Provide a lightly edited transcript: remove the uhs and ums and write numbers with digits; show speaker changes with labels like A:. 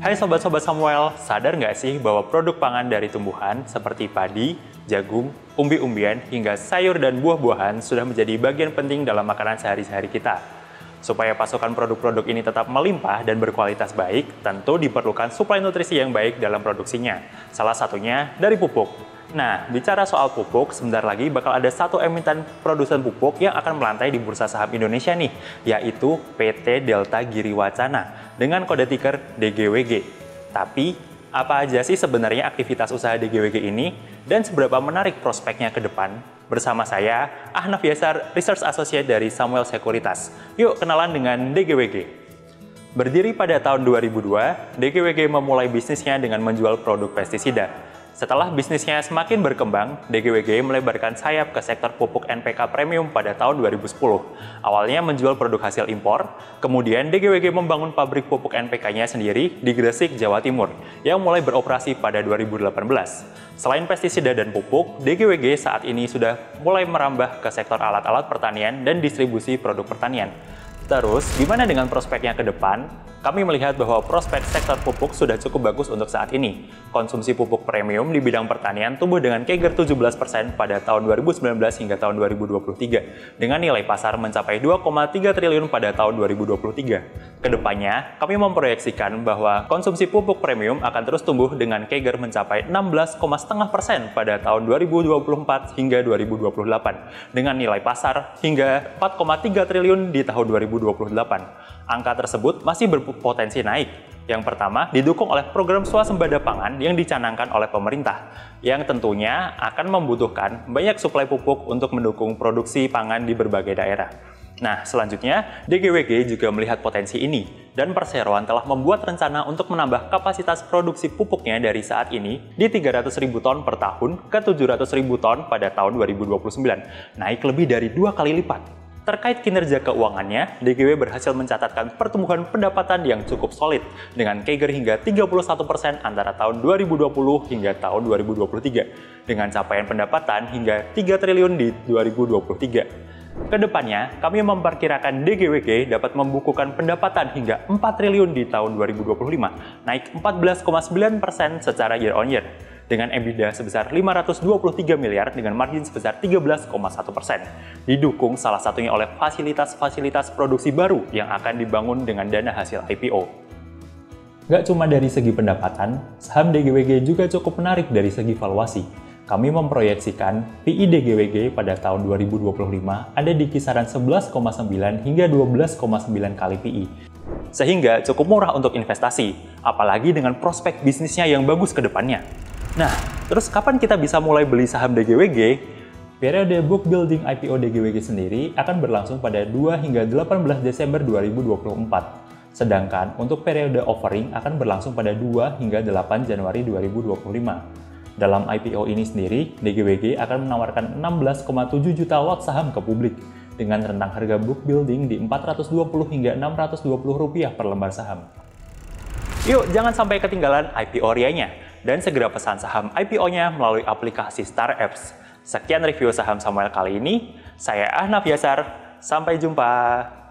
A: Hai Sobat-Sobat Samuel, sadar nggak sih bahwa produk pangan dari tumbuhan seperti padi, jagung, umbi-umbian, hingga sayur dan buah-buahan sudah menjadi bagian penting dalam makanan sehari-hari kita. Supaya pasokan produk-produk ini tetap melimpah dan berkualitas baik, tentu diperlukan suplai nutrisi yang baik dalam produksinya. Salah satunya dari pupuk. Nah, bicara soal pupuk, sebentar lagi bakal ada satu emiten produsen pupuk yang akan melantai di bursa saham Indonesia nih, yaitu PT Delta Giriwacana dengan kode tiker DGWG. Tapi, apa aja sih sebenarnya aktivitas usaha DGWG ini dan seberapa menarik prospeknya ke depan? Bersama saya, Ahnaf Yasar, Research Associate dari Samuel Sekuritas. Yuk kenalan dengan DGWG. Berdiri pada tahun 2002, DGWG memulai bisnisnya dengan menjual produk pestisida. Setelah bisnisnya semakin berkembang, DGWG melebarkan sayap ke sektor pupuk NPK premium pada tahun 2010. Awalnya menjual produk hasil impor, kemudian DGWG membangun pabrik pupuk NPK-nya sendiri di Gresik, Jawa Timur, yang mulai beroperasi pada 2018. Selain pestisida dan pupuk, DGWG saat ini sudah mulai merambah ke sektor alat-alat pertanian dan distribusi produk pertanian. Terus, gimana dengan prospeknya ke depan? Kami melihat bahwa prospek sektor pupuk sudah cukup bagus untuk saat ini. Konsumsi pupuk premium di bidang pertanian tumbuh dengan CAGR 17% pada tahun 2019 hingga tahun 2023, dengan nilai pasar mencapai 2,3 triliun pada tahun 2023. Kedepannya, kami memproyeksikan bahwa konsumsi pupuk premium akan terus tumbuh dengan CAGR mencapai 16,5% pada tahun 2024 hingga 2028, dengan nilai pasar hingga 4,3 triliun di tahun 2028. Angka tersebut masih berpotensi naik. Yang pertama, didukung oleh program swasembada pangan yang dicanangkan oleh pemerintah, yang tentunya akan membutuhkan banyak suplai pupuk untuk mendukung produksi pangan di berbagai daerah. Nah, selanjutnya, DGWG juga melihat potensi ini, dan Perseroan telah membuat rencana untuk menambah kapasitas produksi pupuknya dari saat ini di 300.000 ton per tahun ke 700.000 ton pada tahun 2029, naik lebih dari 2 kali lipat. Terkait kinerja keuangannya, DGW berhasil mencatatkan pertumbuhan pendapatan yang cukup solid dengan CAGR hingga 31% antara tahun 2020 hingga tahun 2023, dengan capaian pendapatan hingga 3 triliun di 2023. Kedepannya, kami memperkirakan DGWG dapat membukukan pendapatan hingga 4 triliun di tahun 2025, naik 14,9% secara year on year, dengan EBITDA sebesar 523 miliar dengan margin sebesar 13,1%. Didukung salah satunya oleh fasilitas-fasilitas produksi baru yang akan dibangun dengan dana hasil IPO. Gak cuma dari segi pendapatan, saham DGWG juga cukup menarik dari segi valuasi. Kami memproyeksikan PI DGWG pada tahun 2025 ada di kisaran 11,9 hingga 12,9 kali PI. Sehingga cukup murah untuk investasi, apalagi dengan prospek bisnisnya yang bagus ke depannya. Nah, terus kapan kita bisa mulai beli saham DGWG? Periode book building IPO DGWG sendiri akan berlangsung pada 2 hingga 18 Desember 2024. Sedangkan untuk periode offering akan berlangsung pada 2 hingga 8 Januari 2025. Dalam IPO ini sendiri, DGWG akan menawarkan 16,7 juta lot saham ke publik dengan rentang harga book building di 420 hingga 620 rupiah per lembar saham. Yuk, jangan sampai ketinggalan IPO Rianya dan segera pesan saham IPO-nya melalui aplikasi Star Apps. Sekian review saham Samuel kali ini. Saya Ahnaf Yasar. Sampai jumpa.